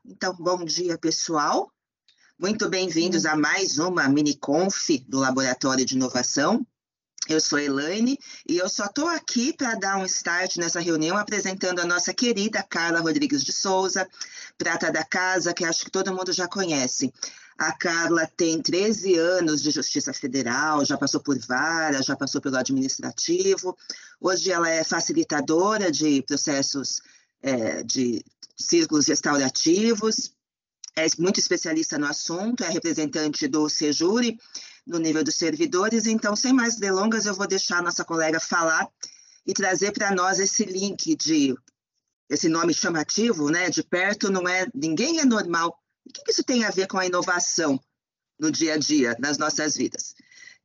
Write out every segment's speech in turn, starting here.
Então, bom dia, pessoal. Muito bem-vindos Hum. a mais uma mini-conf do Laboratório de Inovação. Eu sou a Elaine e eu só estou aqui para dar um start nessa reunião apresentando a nossa querida Carla Rodrigues de Souza, prata da casa, que acho que todo mundo já conhece. A Carla tem 13 anos de Justiça Federal, já passou por vara, já passou pelo administrativo. Hoje ela é facilitadora de processos de círculos restaurativos, é muito especialista no assunto, é representante do Sejure no nível dos servidores. Então, sem mais delongas, eu vou deixar a nossa colega falar e trazer para nós esse link esse nome chamativo, né? De perto não é, ninguém é normal. O que isso tem a ver com a inovação no dia a dia, nas nossas vidas?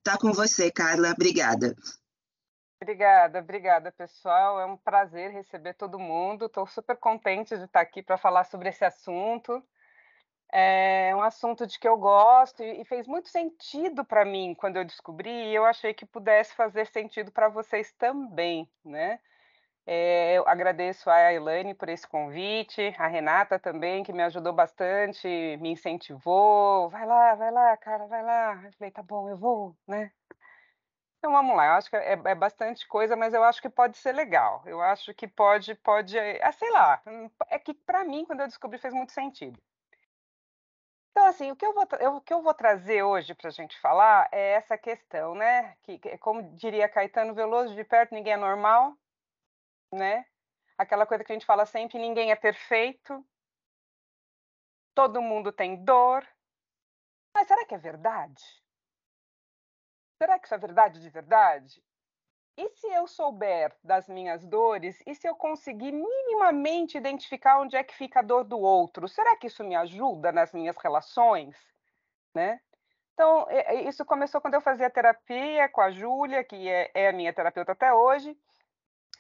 Tá com você, Carla. Obrigada. Obrigada, pessoal. É um prazer receber todo mundo. Estou super contente de estar aqui para falar sobre esse assunto. É um assunto de que eu gosto e fez muito sentido para mim quando eu descobri, e eu achei que pudesse fazer sentido para vocês também, né? Eu agradeço a Elaine por esse convite, a Renata também, que me ajudou bastante, me incentivou. Vai lá, cara, vai lá. Eu falei, tá bom, eu vou, né? Então vamos lá, eu acho que é bastante coisa, mas eu acho que pode ser legal. Eu acho que pode, sei lá, é que para mim, quando eu descobri, fez muito sentido. Então, assim, o que eu vou trazer hoje para a gente falar é essa questão, né? Como diria Caetano Veloso, de perto ninguém é normal, né? Aquela coisa que a gente fala sempre, ninguém é perfeito, todo mundo tem dor. Mas será que é verdade? Será que isso é verdade de verdade? E se eu souber das minhas dores, e se eu conseguir minimamente identificar onde é que fica a dor do outro, será que isso me ajuda nas minhas relações, né? Então, isso começou quando eu fazia terapia com a Júlia, que é a minha terapeuta até hoje,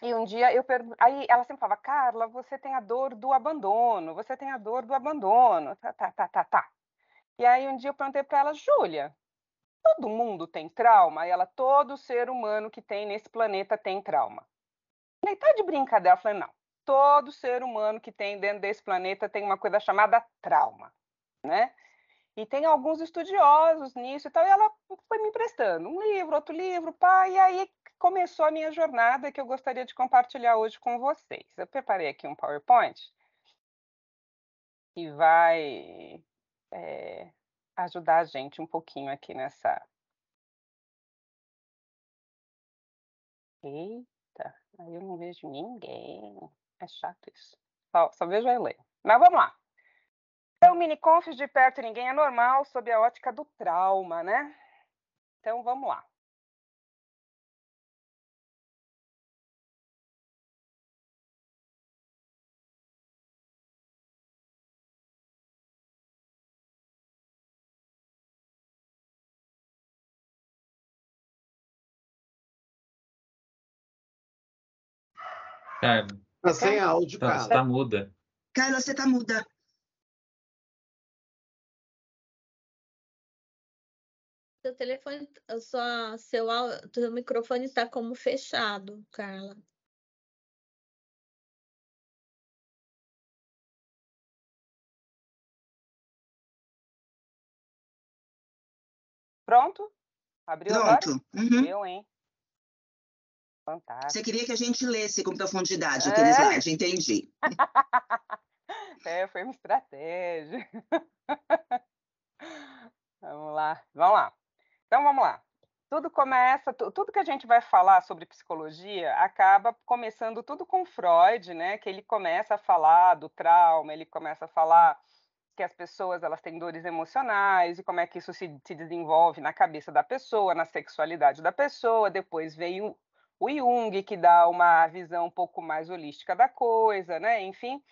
e um dia aí ela sempre falava, Carla, você tem a dor do abandono, você tem a dor do abandono, tá. E aí um dia eu perguntei para ela, Júlia, todo mundo tem trauma? E ela, todo ser humano que tem nesse planeta tem trauma. Eu falei, tá de brincadeira? Ela falou, não, todo ser humano que tem dentro desse planeta tem uma coisa chamada trauma, né? E tem alguns estudiosos nisso e tal, e ela foi me emprestando um livro, outro livro, pá, e aí começou a minha jornada que eu gostaria de compartilhar hoje com vocês. Eu preparei aqui um PowerPoint que vai ajudar a gente um pouquinho aqui nessa. Eita, aí eu não vejo ninguém. É chato isso. Só vejo a Helena. Mas vamos lá. Então, mini-conf de perto ninguém é normal sob a ótica do trauma, né? Então, vamos lá. Carla, Tá sem áudio, você Carla. tá muda. Carla, você tá muda. Seu telefone, seu microfone está como fechado, Carla. Pronto? Abriu agora? Pronto. Uhum. Eu, hein? Fantástico. Você queria que a gente lesse com profundidade aquele slide, entendi. Foi uma estratégia. Vamos lá. Então, vamos lá. Tudo que a gente vai falar sobre psicologia acaba começando tudo com Freud, né? Que ele começa a falar do trauma, ele começa a falar que as pessoas elas têm dores emocionais e como é que isso se desenvolve na cabeça da pessoa, na sexualidade da pessoa. Depois veio o Jung, que dá uma visão um pouco mais holística da coisa, né? Enfim.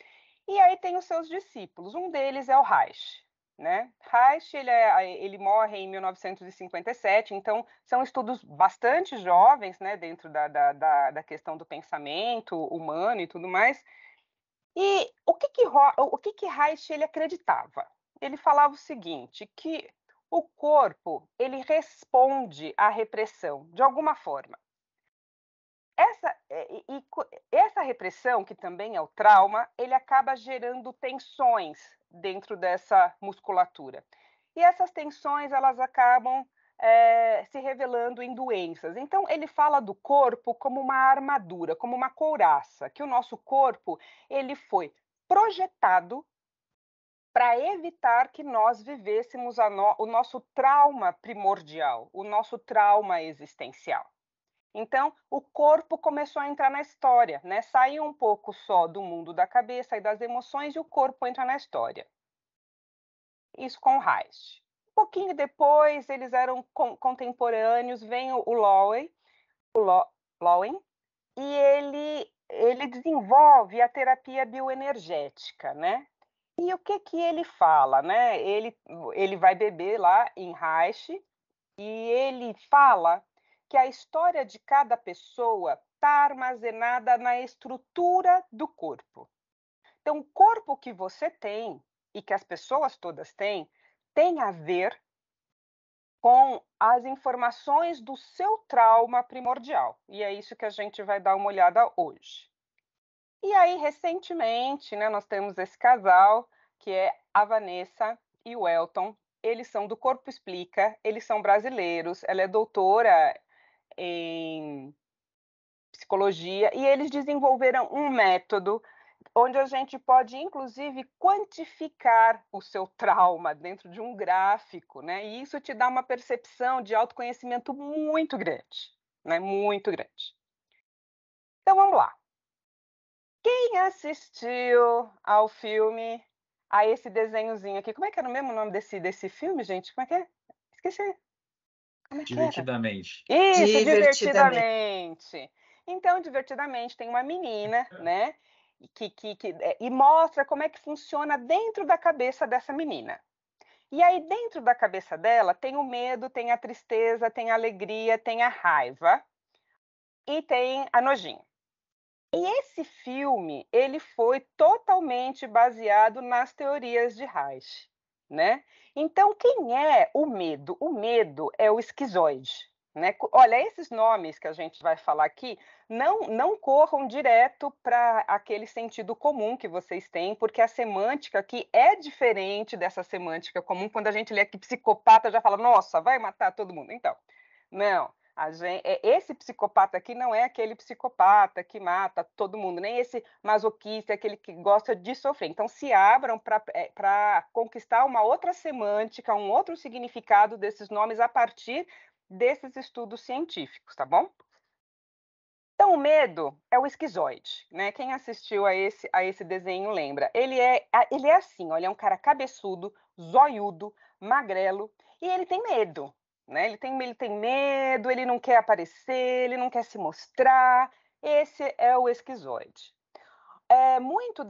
E aí tem os seus discípulos. Um deles é o Reich, né? Reich, ele morre em 1957, então são estudos bastante jovens, né? Dentro da questão do pensamento humano e tudo mais. E o que Reich ele acreditava? Ele falava o seguinte, que o corpo ele responde à repressão de alguma forma. essa repressão, que também é o trauma, ele acaba gerando tensões dentro dessa musculatura. E essas tensões, elas acabam se revelando em doenças. Então, ele fala do corpo como uma armadura, como uma couraça, que o nosso corpo, ele foi projetado para evitar que nós vivêssemos o nosso trauma primordial, o nosso trauma existencial. Então, o corpo começou a entrar na história, né? Saiu um pouco só do mundo da cabeça e das emoções e o corpo entra na história. Isso com Reich. Um pouquinho depois, eles eram contemporâneos, vem o Lowen, e ele desenvolve a terapia bioenergética, né? E o que ele fala, né? Ele vai beber lá em Reich e ele fala que a história de cada pessoa está armazenada na estrutura do corpo. Então, o corpo que você tem e que as pessoas todas têm, tem a ver com as informações do seu trauma primordial. E é isso que a gente vai dar uma olhada hoje. E aí, recentemente, né, nós temos esse casal, que é a Vanessa e o Elton. Eles são do Corpo Explica, eles são brasileiros, ela é doutora em psicologia, e eles desenvolveram um método onde a gente pode, inclusive, quantificar o seu trauma dentro de um gráfico, né? E isso te dá uma percepção de autoconhecimento muito grande, né? Muito grande. Então, vamos lá. Quem assistiu ao filme, a esse desenhozinho aqui? Como é que era o mesmo nome desse filme, gente? Como é que é? Esqueci. Como é que era? Divertidamente. Isso, Divertidamente. Divertidamente. Então, Divertidamente tem uma menina, né? E mostra como é que funciona dentro da cabeça dessa menina. E aí, dentro da cabeça dela, tem o medo, tem a tristeza, tem a alegria, tem a raiva e tem a nojinho. E esse filme, ele foi totalmente baseado nas teorias de Reich, né? Então, quem é o medo? O medo é o esquizoide, né? Olha, esses nomes que a gente vai falar aqui, não corram direto para aquele sentido comum que vocês têm, porque a semântica aqui é diferente dessa semântica comum. Quando a gente lê aqui psicopata, já fala, nossa, vai matar todo mundo. Então, não. Esse psicopata aqui não é aquele psicopata que mata todo mundo, nem esse masoquista, aquele que gosta de sofrer. Então, se abram para conquistar uma outra semântica, um outro significado desses nomes a partir desses estudos científicos, tá bom? Então, o medo é o esquizoide, né? Quem assistiu a esse desenho lembra. Ele é assim, olha, é um cara cabeçudo, zoiudo, magrelo, e ele tem medo. Né? Ele tem medo, ele não quer aparecer, ele não quer se mostrar. Esse é o esquizoide. Muito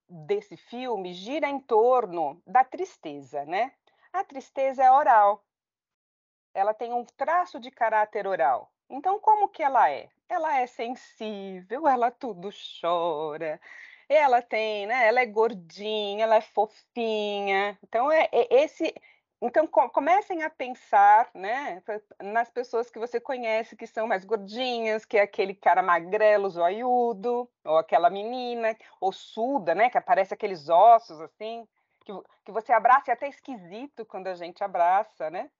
desse filme gira em torno da tristeza, né? A tristeza é oral. Ela tem um traço de caráter oral. Então, como que ela é? Ela é sensível, ela tudo chora. Ela tem, né? Ela é gordinha, ela é fofinha. Então, Então, comecem a pensar, né, nas pessoas que você conhece que são mais gordinhas, que é aquele cara magrelo, zoiudo, ou aquela menina ossuda, né, que aparece aqueles ossos assim, que você abraça e é até esquisito quando a gente abraça, né?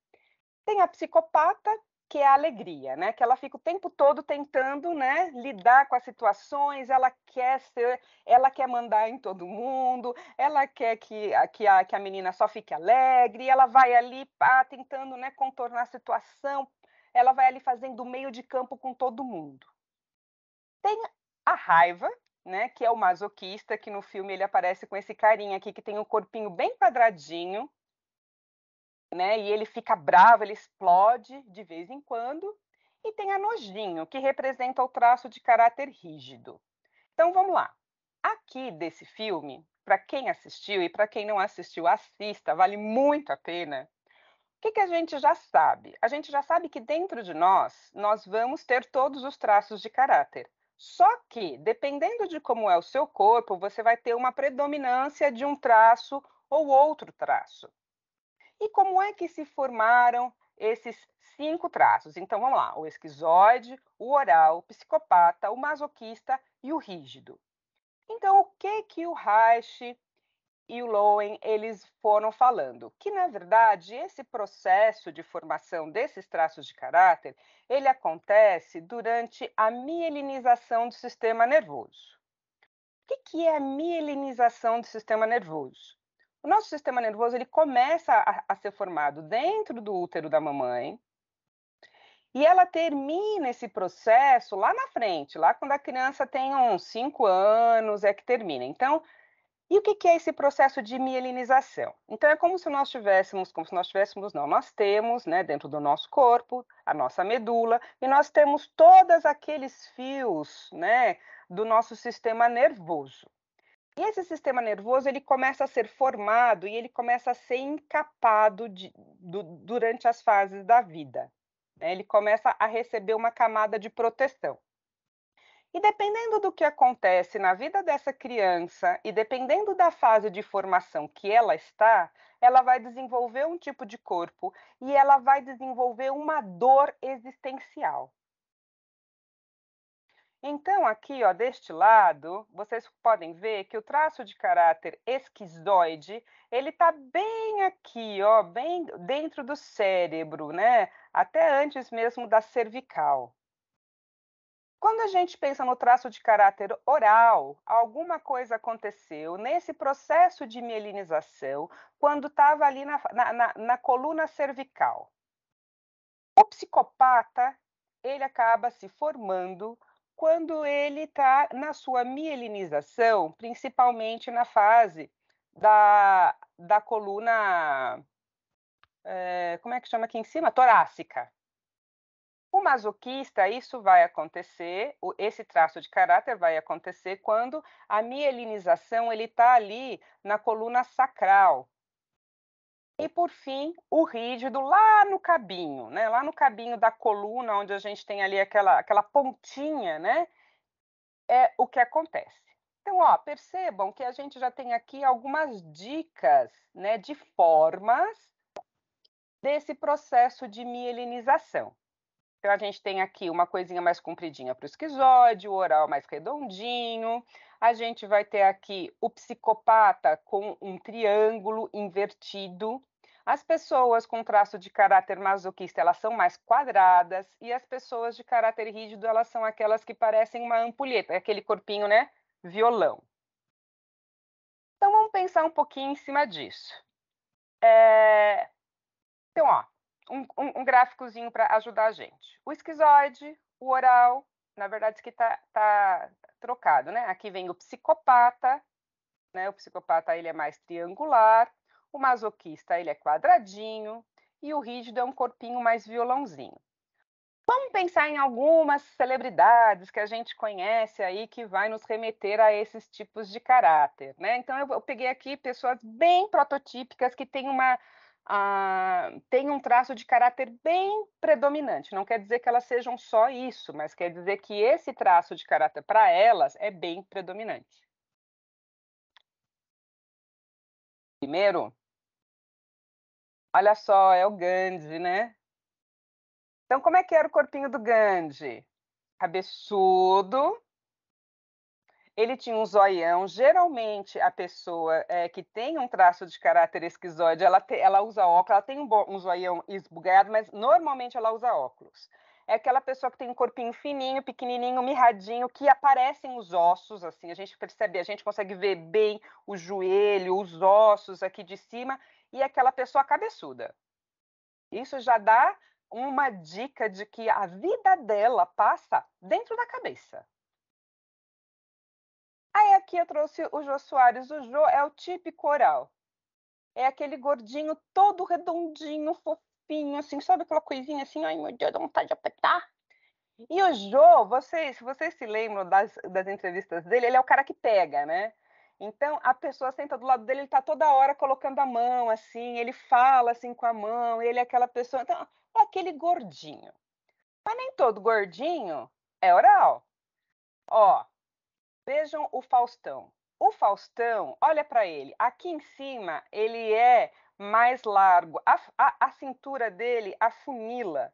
Tem a psicopata, que é a alegria, né? Que ela fica o tempo todo tentando, né, lidar com as situações, ela quer mandar em todo mundo, ela quer que a menina só fique alegre, ela vai ali tentando, né, contornar a situação, ela vai ali fazendo meio de campo com todo mundo. Tem a raiva, né, que é o masoquista, que no filme ele aparece com esse carinha aqui que tem um corpinho bem quadradinho, né? E ele fica bravo, ele explode de vez em quando. E tem a nojinho, que representa o traço de caráter rígido. Então vamos lá. Aqui desse filme, para quem assistiu e para quem não assistiu, assista, vale muito a pena. O que a gente já sabe? A gente já sabe que dentro de nós vamos ter todos os traços de caráter. Só que, dependendo de como é o seu corpo, você vai ter uma predominância de um traço ou outro traço. E como é que se formaram esses 5 traços. Então, vamos lá: o esquizoide, o oral, o psicopata, o masoquista e o rígido. Então, o que o Reich e o Lowen eles foram falando? Que, na verdade, esse processo de formação desses traços de caráter, ele acontece durante a mielinização do sistema nervoso. O que é a mielinização do sistema nervoso? O nosso sistema nervoso ele começa a ser formado dentro do útero da mamãe e ela termina esse processo lá na frente, lá quando a criança tem uns 5 anos é que termina. Então, e o que é esse processo de mielinização? Então, é como se nós tivéssemos, não, nós temos, né, dentro do nosso corpo, a nossa medula, e nós temos todos aqueles fios, né, do nosso sistema nervoso. E esse sistema nervoso, ele começa a ser formado e ele começa a ser encapado durante as fases da vida, né? Ele começa a receber uma camada de proteção. E dependendo do que acontece na vida dessa criança e dependendo da fase de formação que ela está, ela vai desenvolver um tipo de corpo e ela vai desenvolver uma dor existencial. Então, aqui, ó, deste lado, vocês podem ver que o traço de caráter esquizoide, ele está bem aqui, ó, bem dentro do cérebro, né? Até antes mesmo da cervical. Quando a gente pensa no traço de caráter oral, alguma coisa aconteceu nesse processo de mielinização quando estava ali na coluna cervical. O psicopata, ele acaba se formando quando ele está na sua mielinização, principalmente na fase da coluna, como é que chama aqui em cima? Torácica. O masoquista, isso vai acontecer, esse traço de caráter vai acontecer quando a mielinização ele está ali na coluna sacral. E, por fim, o rígido lá no cabinho, né? Lá no cabinho da coluna, onde a gente tem ali aquela pontinha, né? É o que acontece. Então, ó, percebam que a gente já tem aqui algumas dicas, né, de formas desse processo de mielinização. Então, a gente tem aqui uma coisinha mais compridinha para o esquizoide, o oral mais redondinho. A gente vai ter aqui o psicopata com um triângulo invertido. As pessoas com traço de caráter masoquista, elas são mais quadradas. E as pessoas de caráter rígido, elas são aquelas que parecem uma ampulheta, é aquele corpinho, né? Violão. Então, vamos pensar um pouquinho em cima disso. Então, ó, um gráficozinho para ajudar a gente. O esquizoide, o oral, na verdade, isso aqui tá trocado, né? Aqui vem o psicopata, né? O psicopata ele é mais triangular, o masoquista ele é quadradinho e o rígido é um corpinho mais violãozinho. Vamos pensar em algumas celebridades que a gente conhece aí que vai nos remeter a esses tipos de caráter, né? Então eu peguei aqui pessoas bem prototípicas que têm tem um traço de caráter bem predominante. Não quer dizer que elas sejam só isso, mas quer dizer que esse traço de caráter para elas é bem predominante. Primeiro, olha só, é o Gandhi, né? Então, como é que era o corpinho do Gandhi? Cabeçudo, ele tinha um zoião. Geralmente, a pessoa que tem um traço de caráter esquizoide, ela usa óculos, ela tem um zoião esbugalhado, mas normalmente ela usa óculos. É aquela pessoa que tem um corpinho fininho, pequenininho, mirradinho, que aparecem os ossos, assim, a gente percebe, a gente consegue ver bem o joelho, os ossos aqui de cima, e aquela pessoa cabeçuda. Isso já dá uma dica de que a vida dela passa dentro da cabeça. Aí aqui eu trouxe o Jô Soares. O Jô é o típico oral. É aquele gordinho todo redondinho, fofinho, assim, sabe aquela coisinha assim, ai meu Deus, dá vontade de apertar. E o Jô, se vocês se lembram das entrevistas dele, ele é o cara que pega, né? Então, a pessoa senta do lado dele, ele tá toda hora colocando a mão, assim, ele fala assim com a mão, ele é aquela pessoa, então, é aquele gordinho. Mas nem todo gordinho é oral. Ó, vejam o Faustão. o Faustão, olha para ele, aqui em cima ele é mais largo, a cintura dele afunila,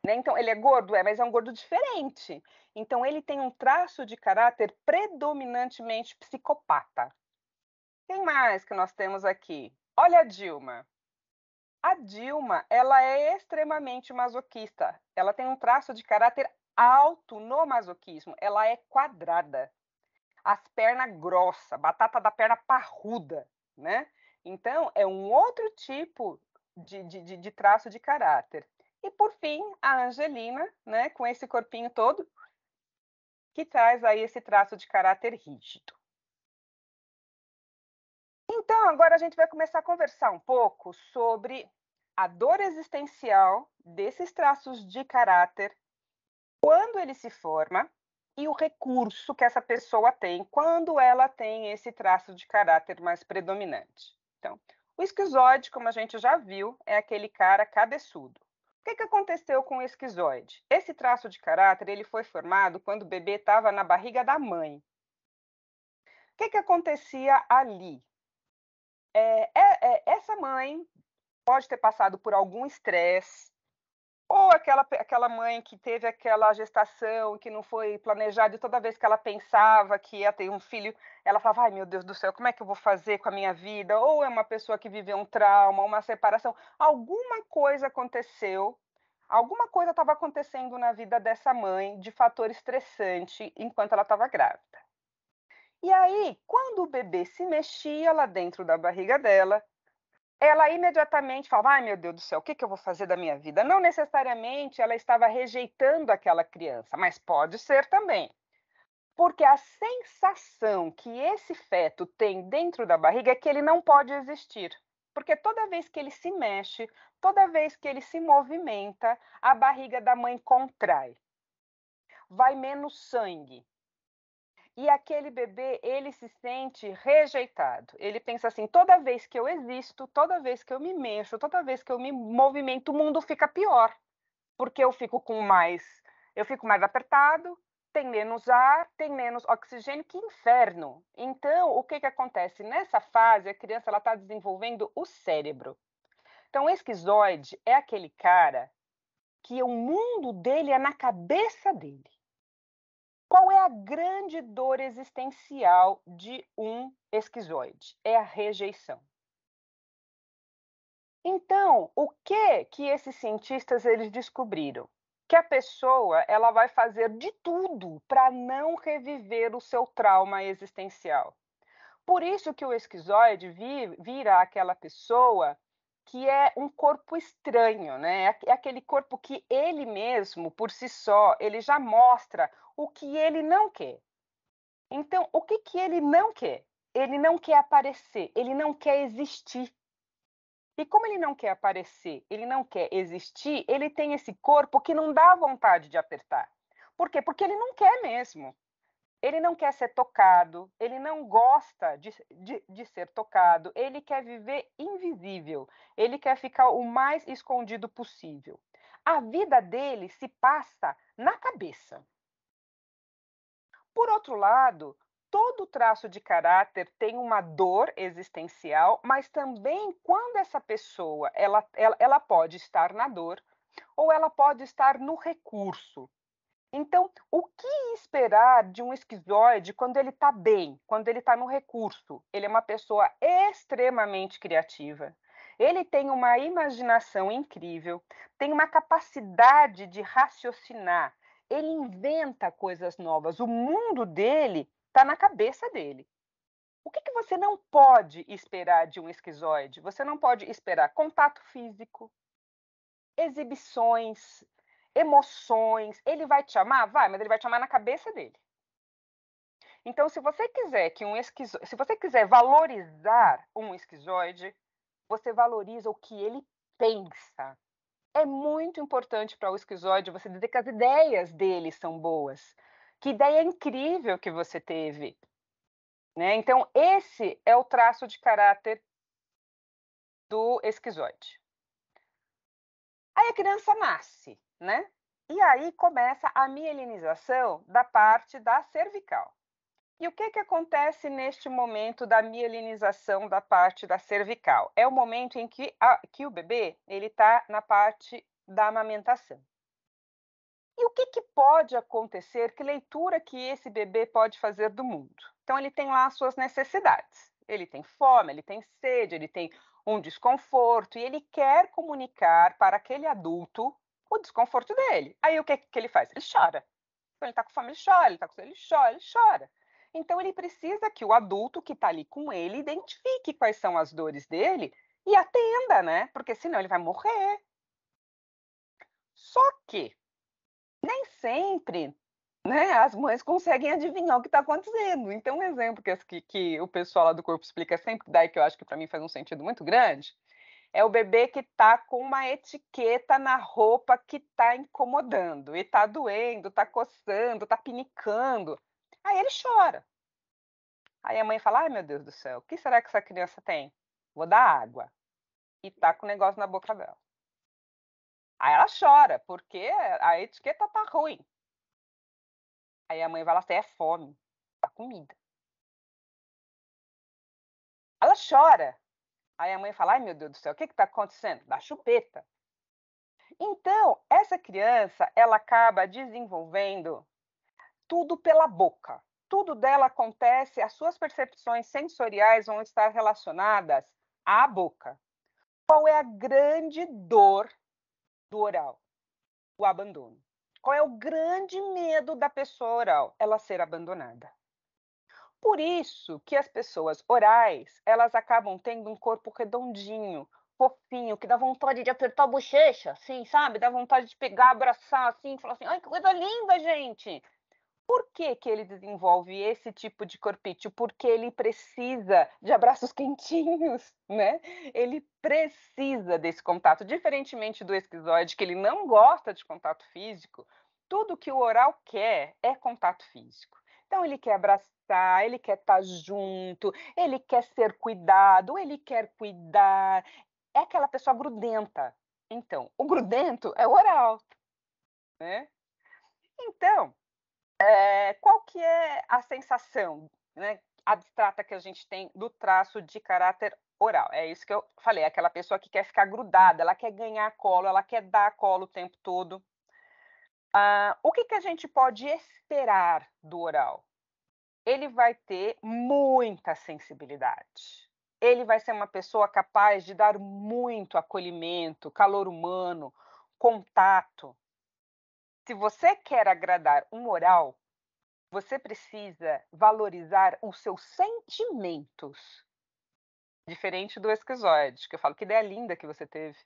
né? Então ele é gordo, mas é um gordo diferente. Então ele tem um traço de caráter predominantemente psicopata. Quem mais que nós temos aqui? Olha a Dilma. A Dilma, ela é extremamente masoquista. Ela tem um traço de caráter alto no masoquismo. Ela é quadrada, as pernas grossas, batata da perna parruda, né? Então, é um outro tipo de traço de caráter. E, por fim, a Angelina, né, com esse corpinho todo, que traz aí esse traço de caráter rígido. Então, agora a gente vai começar a conversar um pouco sobre a dor existencial desses traços de caráter, quando ele se forma, e o recurso que essa pessoa tem quando ela tem esse traço de caráter mais predominante. Então, o esquizoide, como a gente já viu, é aquele cara cabeçudo. O que aconteceu com o esquizoide? Esse traço de caráter ele foi formado quando o bebê estava na barriga da mãe. O que acontecia ali? Essa mãe pode ter passado por algum estresse, ou aquela mãe que teve aquela gestação que não foi planejada e toda vez que ela pensava que ia ter um filho, ela falava, ai meu Deus do céu, como é que eu vou fazer com a minha vida? Ou é uma pessoa que viveu um trauma, uma separação, alguma coisa aconteceu, alguma coisa estava acontecendo na vida dessa mãe de fator estressante enquanto ela estava grávida. E aí, quando o bebê se mexia lá dentro da barriga dela, ela imediatamente falava: ai, meu Deus do céu, o que eu vou fazer da minha vida? Não necessariamente ela estava rejeitando aquela criança, mas pode ser também. Porque a sensação que esse feto tem dentro da barriga é que ele não pode existir. Porque toda vez que ele se mexe, toda vez que ele se movimenta, a barriga da mãe contrai. Vai menos sangue. E aquele bebê, ele se sente rejeitado. Ele pensa assim: toda vez que eu existo, toda vez que eu me mexo, toda vez que eu me movimento, o mundo fica pior, porque eu fico mais apertado, tem menos ar, tem menos oxigênio, que inferno. Então, o que acontece? Nessa fase, a criança ela está desenvolvendo o cérebro. Então, o esquizoide é aquele cara que o mundo dele é na cabeça dele. Qual é a grande dor existencial de um esquizoide? É a rejeição. Então, o que esses cientistas eles descobriram? Que a pessoa ela vai fazer de tudo para não reviver o seu trauma existencial. Por isso que o esquizoide vira aquela pessoa que é um corpo estranho, né? É aquele corpo que ele mesmo, por si só, ele já mostra o que ele não quer. Então, o que ele não quer? Ele não quer aparecer, ele não quer existir. E como ele não quer aparecer, ele não quer existir, ele tem esse corpo que não dá vontade de apertar. Por quê? Porque ele não quer mesmo. Ele não quer ser tocado, ele não gosta de ser tocado, ele quer viver invisível, ele quer ficar o mais escondido possível. A vida dele se passa na cabeça. Por outro lado, todo traço de caráter tem uma dor existencial, mas também quando essa pessoa ela pode estar na dor ou ela pode estar no recurso. Então, o que esperar de um esquizoide quando ele está bem, quando ele está no recurso? Ele é uma pessoa extremamente criativa. Ele tem uma imaginação incrível, tem uma capacidade de raciocinar. Ele inventa coisas novas. O mundo dele está na cabeça dele. O que você não pode esperar de um esquizoide? Você não pode esperar contato físico, exibições, emoções. Ele vai te amar? Vai, mas ele vai te amar na cabeça dele. Então, se você quiser se você quiser valorizar um esquizoide, você valoriza o que ele pensa. É muito importante para o esquizoide você dizer que as ideias dele são boas. Que ideia incrível que você teve, né? Então, esse é o traço de caráter do esquizoide. Aí a criança nasce, né? E aí começa a mielinização da parte da cervical. E o que acontece neste momento da mielinização da parte da cervical? É o momento em que o bebê está na parte da amamentação. E o que pode acontecer? Que leitura que esse bebê pode fazer do mundo? Então, ele tem lá as suas necessidades. Ele tem fome, ele tem sede, ele tem um desconforto e ele quer comunicar para aquele adulto o desconforto dele. Aí, o que ele faz? Ele chora. Então, ele está com fome, ele chora, ele está com sede, ele chora, ele chora. Então, ele precisa que o adulto que está ali com ele identifique quais são as dores dele e atenda, né? Porque senão ele vai morrer. Só que nem sempre, né, as mães conseguem adivinhar o que está acontecendo. Então, um exemplo que o pessoal lá do corpo explica sempre, daí que eu acho que para mim faz um sentido muito grande, é o bebê que está com uma etiqueta na roupa que está incomodando, e está doendo, está coçando, está pinicando. Aí ele chora. Aí a mãe fala: ai meu Deus do céu, o que será que essa criança tem? Vou dar água. E tá com o negócio na boca dela. Aí ela chora, porque a etiqueta tá ruim. Aí a mãe vai lá, é fome, dá comida. Ela chora. Aí a mãe fala: ai meu Deus do céu, o que está acontecendo? Dá chupeta. Então, essa criança, ela acaba desenvolvendo tudo pela boca. Tudo dela acontece, as suas percepções sensoriais vão estar relacionadas à boca. Qual é a grande dor do oral? O abandono. Qual é o grande medo da pessoa oral? Ela ser abandonada. Por isso que as pessoas orais, elas acabam tendo um corpo redondinho, fofinho, que dá vontade de apertar a bochecha, assim, sabe? Dá vontade de pegar, abraçar, assim, falar assim: ai, que coisa linda, gente! Por que ele desenvolve esse tipo de corpício? Porque ele precisa de abraços quentinhos, né? Ele precisa desse contato, diferentemente do esquizoide, que ele não gosta de contato físico. Tudo que o oral quer é contato físico. Então, ele quer abraçar, ele quer estar junto, ele quer ser cuidado, ele quer cuidar. É aquela pessoa grudenta. Então, o grudento é o oral, né? Então, qual que é a sensação, né, abstrata que a gente tem do traço de caráter oral? É isso que eu falei, aquela pessoa que quer ficar grudada, ela quer ganhar colo, ela quer dar colo o tempo todo. O que a gente pode esperar do oral? Ele vai ter muita sensibilidade. Ele vai ser uma pessoa capaz de dar muito acolhimento, calor humano, contato. Se você quer agradar um oral, você precisa valorizar os seus sentimentos, diferente do esquizoide, que eu falo: que ideia linda que você teve.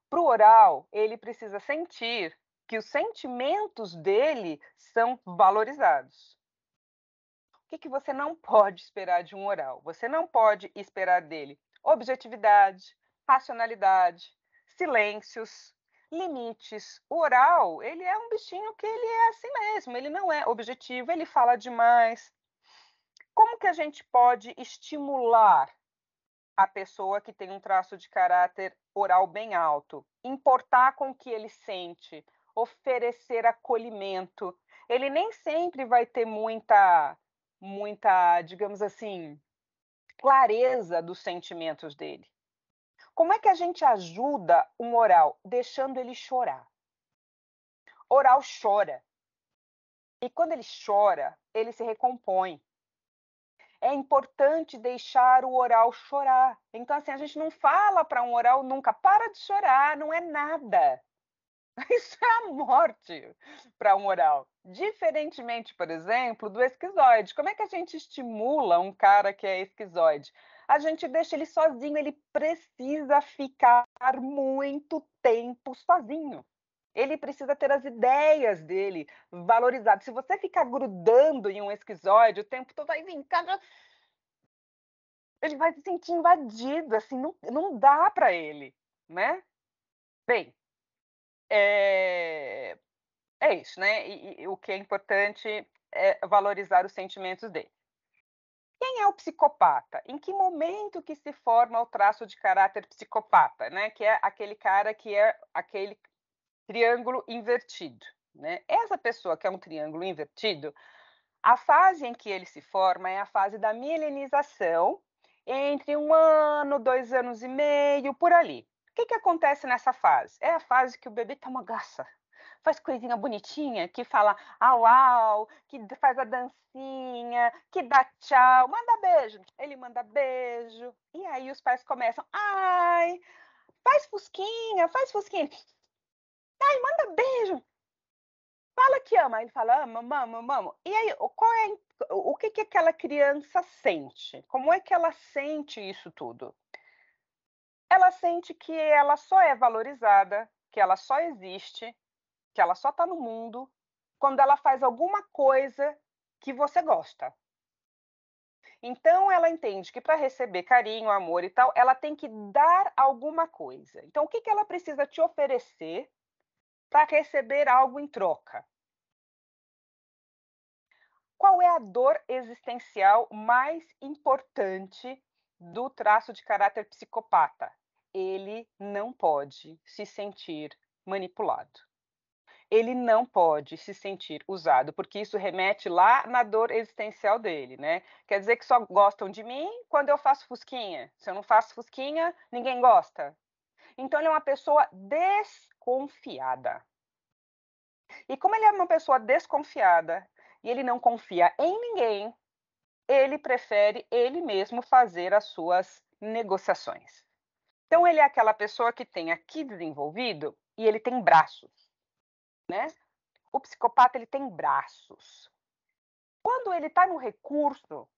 Para o oral, ele precisa sentir que os sentimentos dele são valorizados. O que você não pode esperar de um oral? Você não pode esperar dele objetividade, racionalidade, silêncios, limites. O oral, ele é um bichinho que ele é assim mesmo, ele não é objetivo, ele fala demais. Como que a gente pode estimular a pessoa que tem um traço de caráter oral bem alto? Importar com o que ele sente, oferecer acolhimento. Ele nem sempre vai ter muita, digamos assim, clareza dos sentimentos dele. Como é que a gente ajuda um oral? Deixando ele chorar. Oral chora. E quando ele chora, ele se recompõe. É importante deixar o oral chorar. Então, assim, a gente não fala para um oral nunca: para de chorar, não é nada. Isso é a morte para um oral. Diferentemente, por exemplo, do esquizoide. Como é que a gente estimula um cara que é esquizoide? A gente deixa ele sozinho, ele precisa ficar muito tempo sozinho. Ele precisa ter as ideias dele valorizadas. Se você ficar grudando em um esquizoide o tempo todo, aí vem cá, ele vai se sentir invadido, assim, não dá para ele, né? Bem, é isso, né? E o que é importante é valorizar os sentimentos dele. Quem é o psicopata? Em que momento que se forma o traço de caráter psicopata, né? Que é aquele cara que é aquele triângulo invertido, né? Essa pessoa que é um triângulo invertido, A fase em que ele se forma é a fase da mielinização, entre 1 ano, 2 anos e meio, por ali. O que acontece nessa fase? É a fase que o bebê tá uma graça, faz coisinha bonitinha, que fala au au, que faz a dancinha, que dá tchau, manda beijo. Ele manda beijo. E aí os pais começam, ai, faz fusquinha. Ai, manda beijo. Fala que ama. Ele fala, ama, mamo, mamo. E aí, o que aquela criança sente? Como é que ela sente isso tudo? Ela sente que ela só é valorizada, que ela só existe, que ela só está no mundo quando ela faz alguma coisa que você gosta. Então ela entende que para receber carinho, amor e tal, ela tem que dar alguma coisa. Então o que ela precisa te oferecer para receber algo em troca? Qual é a dor existencial mais importante do traço de caráter psicopata? Ele não pode se sentir manipulado. Ele não pode se sentir usado, porque isso remete lá na dor existencial dele, né? Quer dizer que só gostam de mim quando eu faço fusquinha. Se eu não faço fusquinha, ninguém gosta. Então ele é uma pessoa desconfiada. E como ele é uma pessoa desconfiada e ele não confia em ninguém, ele prefere ele mesmo fazer as suas negociações. Então ele é aquela pessoa que tem aqui desenvolvido e ele tem braços, né? O psicopata ele tem braços. Quando ele está no recurso,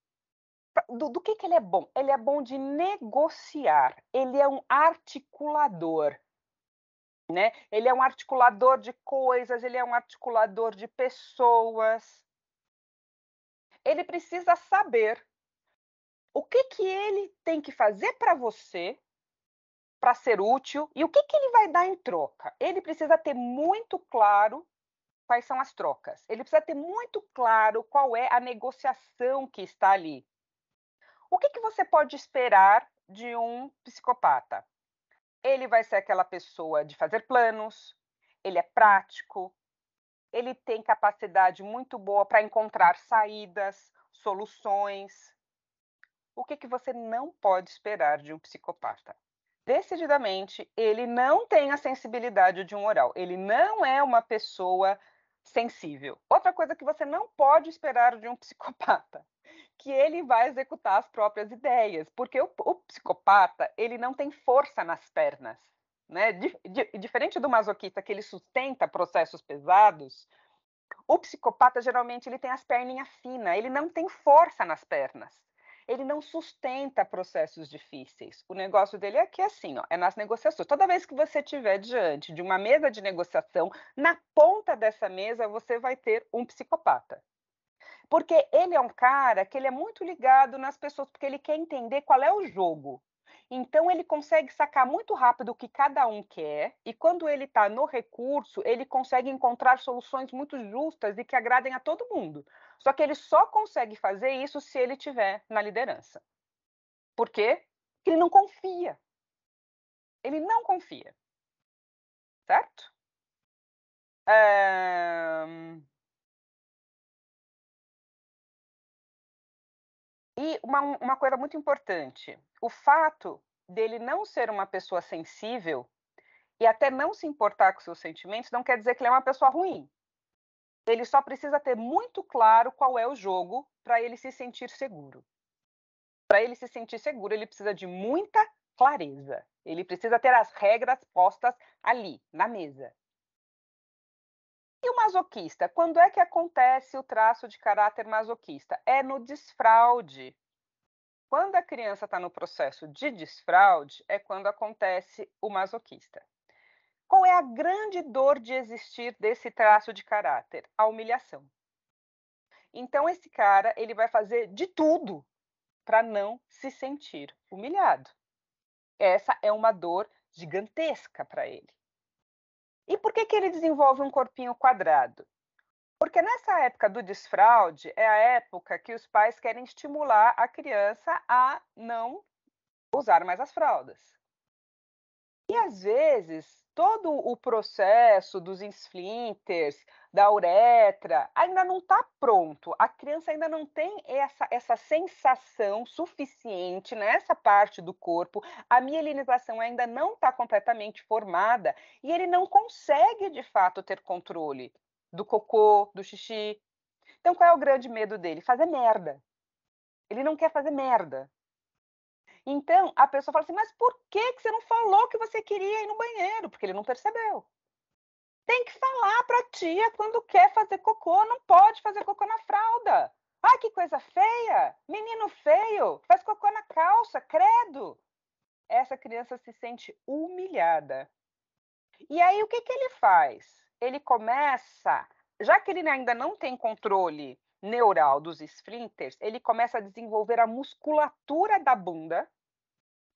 do que ele é bom? Ele é bom de negociar, ele é um articulador, né? Ele é um articulador de coisas, ele é um articulador de pessoas. Ele precisa saber o que ele tem que fazer para você para ser útil e o que ele vai dar em troca. Ele precisa ter muito claro quais são as trocas. Ele precisa ter muito claro qual é a negociação que está ali. O que você pode esperar de um psicopata? Ele vai ser aquela pessoa de fazer planos, ele é prático, ele tem capacidade muito boa para encontrar saídas, soluções. O que você não pode esperar de um psicopata? Decididamente, ele não tem a sensibilidade de um oral. Ele não é uma pessoa sensível. Outra coisa que você não pode esperar de um psicopata, que ele vai executar as próprias ideias, porque o psicopata, ele não tem força nas pernas, né? Diferente do masoquista, que ele sustenta processos pesados, o psicopata geralmente ele tem as perninhas finas, ele não tem força nas pernas. Ele não sustenta processos difíceis. O negócio dele é aqui assim, ó, é nas negociações. Toda vez que você estiver diante de uma mesa de negociação, na ponta dessa mesa você vai ter um psicopata. Porque ele é um cara que ele é muito ligado nas pessoas, porque ele quer entender qual é o jogo. Então ele consegue sacar muito rápido o que cada um quer, e quando ele está no recurso, ele consegue encontrar soluções muito justas e que agradem a todo mundo. Só que ele só consegue fazer isso se ele estiver na liderança. Por quê? Porque ele não confia. Ele não confia. Certo? E uma coisa muito importante, o fato dele não ser uma pessoa sensível e até não se importar com seus sentimentos, não quer dizer que ele é uma pessoa ruim. Ele só precisa ter muito claro qual é o jogo para ele se sentir seguro. Para ele se sentir seguro, ele precisa de muita clareza. Ele precisa ter as regras postas ali, na mesa. E o masoquista? Quando é que acontece o traço de caráter masoquista? É no desfraude. Quando a criança está no processo de desfraude, é quando acontece o masoquista. Qual é a grande dor de existir desse traço de caráter? A humilhação. Então esse cara, ele vai fazer de tudo para não se sentir humilhado. Essa é uma dor gigantesca para ele. E por que ele desenvolve um corpinho quadrado? Porque nessa época do desfraude é a época que os pais querem estimular a criança a não usar mais as fraldas. E às vezes todo o processo dos esfíncteres, da uretra, ainda não está pronto. A criança ainda não tem essa sensação suficiente nessa parte do corpo, a mielinização ainda não está completamente formada e ele não consegue, de fato, ter controle do cocô, do xixi. Então, qual é o grande medo dele? Fazer merda. Ele não quer fazer merda. Então, a pessoa fala assim: mas por que você não falou que você queria ir no banheiro? Porque ele não percebeu. Tem que falar para a tia quando quer fazer cocô, não pode fazer cocô na fralda. Ai, que coisa feia! Menino feio, faz cocô na calça, credo! Essa criança se sente humilhada. E aí, o que ele faz? Ele começa, já que ele ainda não tem controle neural dos esfíncteres, ele começa a desenvolver a musculatura da bunda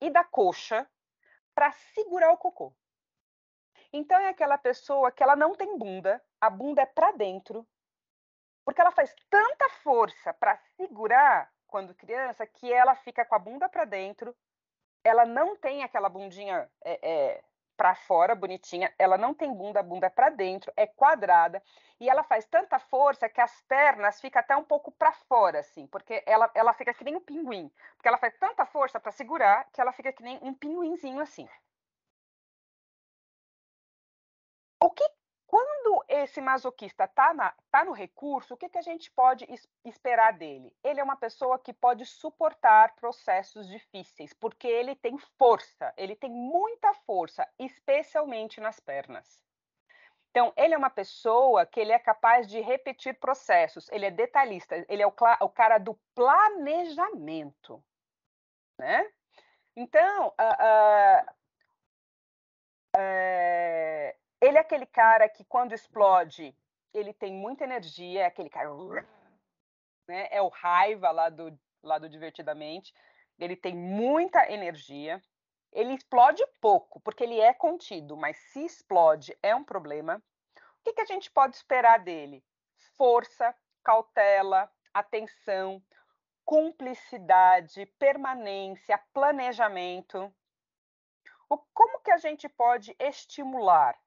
e da coxa para segurar o cocô. Então é aquela pessoa que ela não tem bunda, a bunda é para dentro, porque ela faz tanta força para segurar quando criança que ela fica com a bunda para dentro, ela não tem aquela bundinha para fora, bonitinha, ela não tem bunda, a bunda é para dentro, é quadrada, e ela faz tanta força que as pernas ficam até um pouco para fora, assim, porque ela fica que nem um pinguim, porque ela faz tanta força para segurar que ela fica que nem um pinguinzinho assim. O que, quando esse masoquista está no recurso, o que a gente pode esperar dele? Ele é uma pessoa que pode suportar processos difíceis, porque ele tem força, ele tem muita força, especialmente nas pernas. Então, ele é uma pessoa que ele é capaz de repetir processos, ele é detalhista, ele é o cara do planejamento, né? Então, ele é aquele cara que, quando explode, ele tem muita energia, é aquele cara, né? É o raiva lá do Divertidamente. Ele tem muita energia. Ele explode pouco, porque ele é contido, mas se explode é um problema. O que a gente pode esperar dele? Força, cautela, atenção, cumplicidade, permanência, planejamento. Como que a gente pode estimular,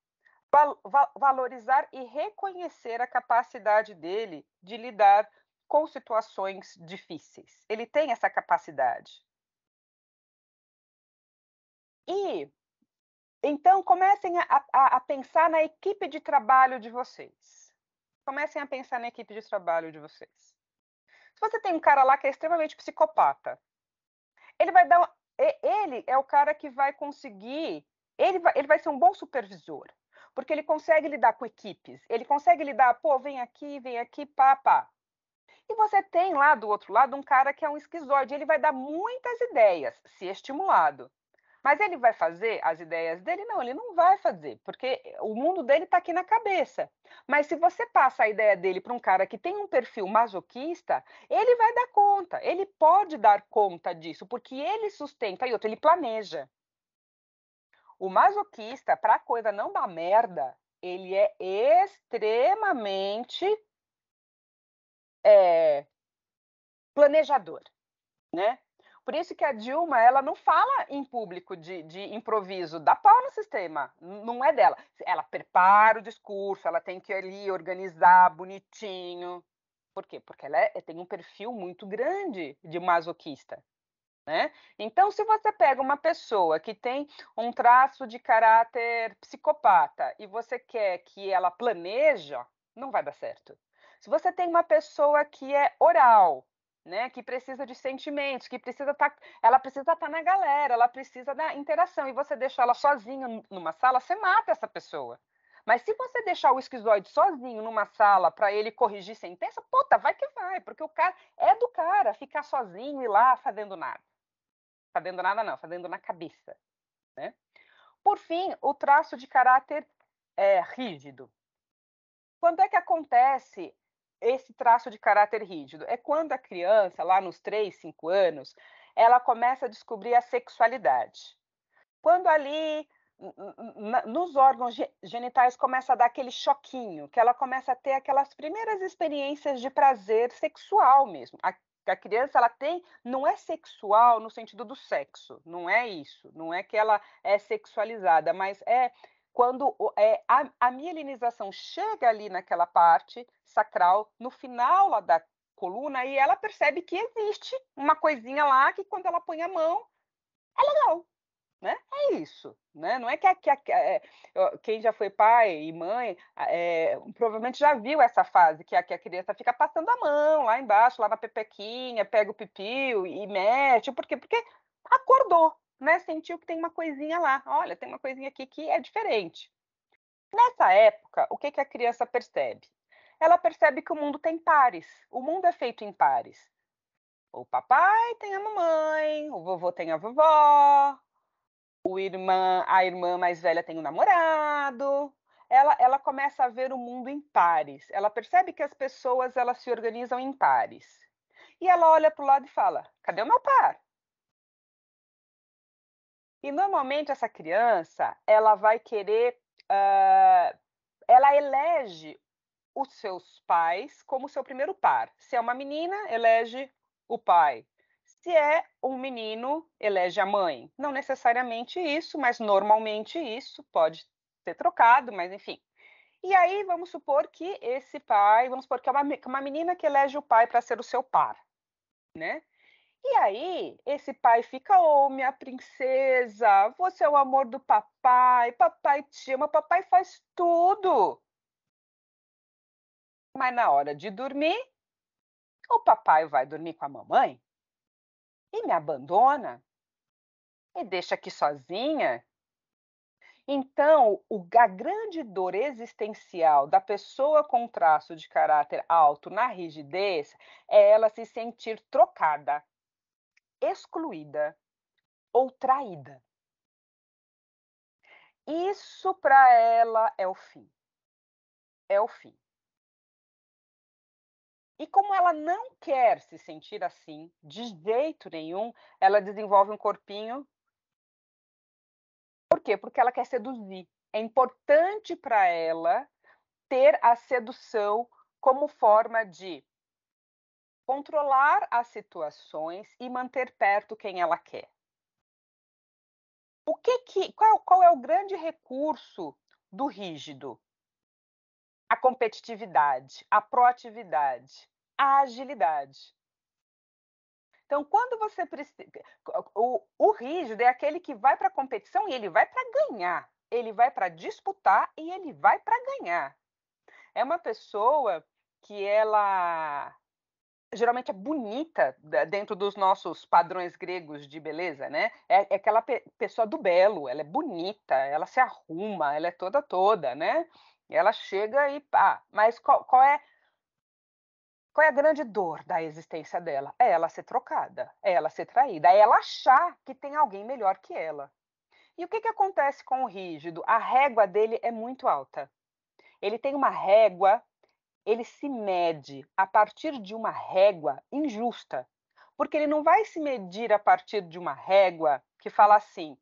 valorizar e reconhecer a capacidade dele de lidar com situações difíceis? Ele tem essa capacidade. E então comecem a pensar na equipe de trabalho de vocês. Comecem a pensar na equipe de trabalho de vocês. Se você tem um cara lá que é extremamente psicopata, ele vai dar. Ele é o cara que vai conseguir. Ele vai ser um bom supervisor, porque ele consegue lidar com equipes. Ele consegue lidar, pô, vem aqui, pá, pá. E você tem lá do outro lado um cara que é um esquizoide. Ele vai dar muitas ideias, se estimulado. Mas ele vai fazer as ideias dele? Não, ele não vai fazer, porque o mundo dele está aqui na cabeça. Mas se você passa a ideia dele para um cara que tem um perfil masoquista, ele vai dar conta, ele pode dar conta disso, porque ele sustenta e outro, ele planeja. O masoquista, para a coisa não dar merda, ele é extremamente planejador, né? Por isso que a Dilma, ela não fala em público de improviso, dá pau no sistema, não é dela. Ela prepara o discurso, ela tem que ali organizar bonitinho. Por quê? Porque ela tem um perfil muito grande de masoquista, né? Então, se você pega uma pessoa que tem um traço de caráter psicopata e você quer que ela planeja, não vai dar certo. Se você tem uma pessoa que é oral, né, que precisa de sentimentos, ela precisa estar na galera, ela precisa da interação, e você deixar ela sozinha numa sala, você mata essa pessoa. Mas se você deixar o esquizoide sozinho numa sala para ele corrigir sentença, puta, vai que vai, porque o cara é do cara ficar sozinho e lá fazendo nada. Fazendo nada não, fazendo na cabeça, né? Por fim, o traço de caráter rígido. Quando é que acontece esse traço de caráter rígido? É quando a criança, lá nos 3, 5 anos, ela começa a descobrir a sexualidade. Quando ali nos órgãos genitais começa a dar aquele choquinho, que ela começa a ter aquelas primeiras experiências de prazer sexual mesmo. A criança, ela tem, não é sexual no sentido do sexo, não é isso, não é que ela é sexualizada, mas quando a mielinização chega ali naquela parte sacral, no final lá da coluna, e ela percebe que existe uma coisinha lá que quando ela põe a mão, é legal, né? É isso, né? Não é que quem já foi pai e mãe provavelmente já viu essa fase que a criança fica passando a mão lá embaixo, lá na pepequinha, pega o pipiu e mexe, por quê? Porque acordou, né? Sentiu que tem uma coisinha lá. Olha, tem uma coisinha aqui que é diferente. Nessa época, o que a criança percebe? Ela percebe que o mundo tem pares. O mundo é feito em pares. O papai tem a mamãe, o vovô tem a vovó, a irmã mais velha tem o namorado. Ela começa a ver o mundo em pares. Ela percebe que as pessoas elas se organizam em pares. E ela olha para o lado e fala: cadê o meu par? E normalmente essa criança ela vai querer, ela elege os seus pais como seu primeiro par. Se é uma menina, elege o pai. Se é um menino, elege a mãe. Não necessariamente isso, mas normalmente isso pode ser trocado, mas enfim. E aí vamos supor que esse pai, vamos supor que é uma menina que elege o pai para ser o seu par, né? E aí esse pai fica, ô minha princesa, você é o amor do papai, papai te ama, papai faz tudo. Mas na hora de dormir, o papai vai dormir com a mamãe e me abandona e deixa aqui sozinha. Então, a grande dor existencial da pessoa com traço de caráter alto na rigidez é ela se sentir trocada, excluída ou traída. Isso para ela é o fim. É o fim. E como ela não quer se sentir assim, de jeito nenhum, ela desenvolve um corpinho. Por quê? Porque ela quer seduzir. É importante para ela ter a sedução como forma de controlar as situações e manter perto quem ela quer. Qual é o grande recurso do rígido? A competitividade, a proatividade, a agilidade. Então, quando você precisa. O rígido é aquele que vai para a competição e ele vai para ganhar. Ele vai para disputar e ele vai para ganhar. É uma pessoa que ela geralmente é bonita dentro dos nossos padrões gregos de beleza, né? É aquela pessoa do belo, ela é bonita, ela se arruma, ela é toda, né? E ela chega e pá. Mas qual é a grande dor da existência dela? É ela ser trocada, é ela ser traída, é ela achar que tem alguém melhor que ela. E o que acontece com o rígido? A régua dele é muito alta. Ele tem uma régua, ele se mede a partir de uma régua injusta, porque ele não vai se medir a partir de uma régua que fala assim,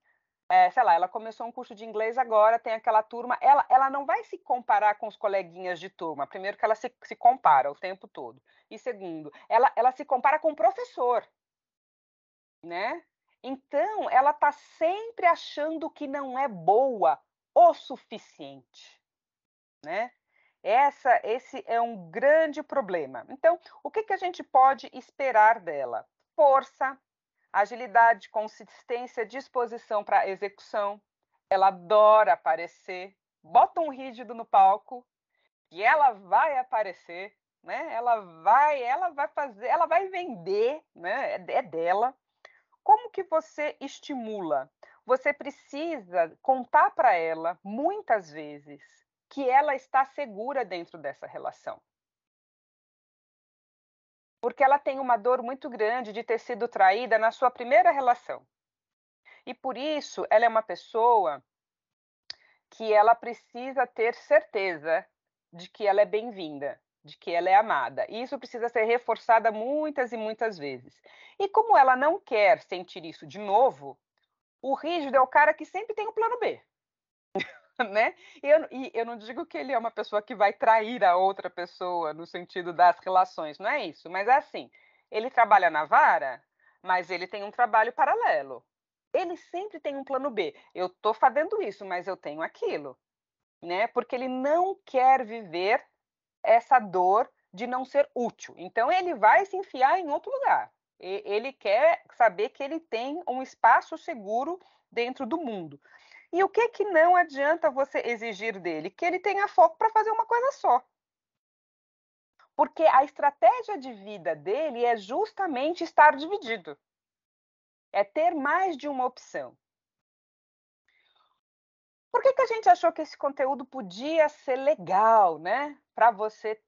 sei lá, ela começou um curso de inglês agora, tem aquela turma, ela não vai se comparar com os coleguinhas de turma, primeiro que ela se compara o tempo todo, e segundo, ela se compara com o professor, né? Então, ela está sempre achando que não é boa o suficiente, né? Esse é um grande problema. Então, o que a gente pode esperar dela? Força, agilidade, consistência, disposição para execução. Ela adora aparecer. Bota um rígido no palco e ela vai aparecer, né? Ela vai fazer, ela vai vender, né? É dela. Como que você estimula? Você precisa contar para ela, muitas vezes, que ela está segura dentro dessa relação. Porque ela tem uma dor muito grande de ter sido traída na sua primeira relação. E por isso, ela é uma pessoa que ela precisa ter certeza de que ela é bem-vinda, de que ela é amada. E isso precisa ser reforçada muitas e muitas vezes. E como ela não quer sentir isso de novo, o rígido é o cara que sempre tem um plano B, né? E eu não digo que ele é uma pessoa que vai trair a outra pessoa no sentido das relações, não é isso. Mas é assim, ele trabalha na vara, mas ele tem um trabalho paralelo. ele sempre tem um plano B. Eu estou fazendo isso, mas eu tenho aquilo, né? Porque ele não quer viver essa dor de não ser útil. Então ele vai se enfiar em outro lugar. Ele quer saber que ele tem um espaço seguro dentro do mundo. E o que não adianta você exigir dele? Que ele tenha foco para fazer uma coisa só. Porque a estratégia de vida dele é justamente estar dividido. É ter mais de uma opção. Por que a gente achou que esse conteúdo podia ser legal, né? Para você